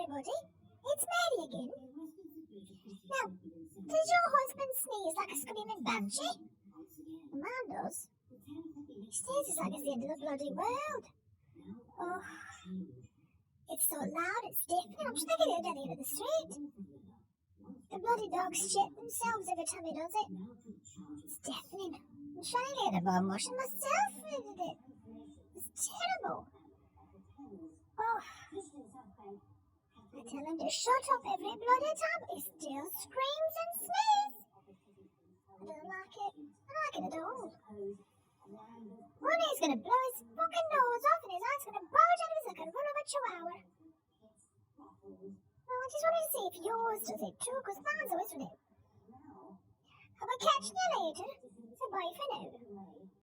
everybody. It's Mary again. Now, does your husband sneeze like a screaming banshee? Mine does. He sneezes like it's the end of the bloody world. Oh, it's so loud, it's deafening. I'm just thinking of it at the end of the street. The bloody dogs shit themselves every time he does it. It's deafening. I'm trying to get a bum washing myself. It's terrible. Oh, I tell him to shut up every bloody time, but he still screams and sneezes. I don't like it. I don't like it at all. One day he's going to blow his fucking nose off and his eyes going to bulge out of his head and run over a chihuahua. Well, I just wanted to see if yours does it too, because mine's always with it. I'll be catching you later. So bye for now.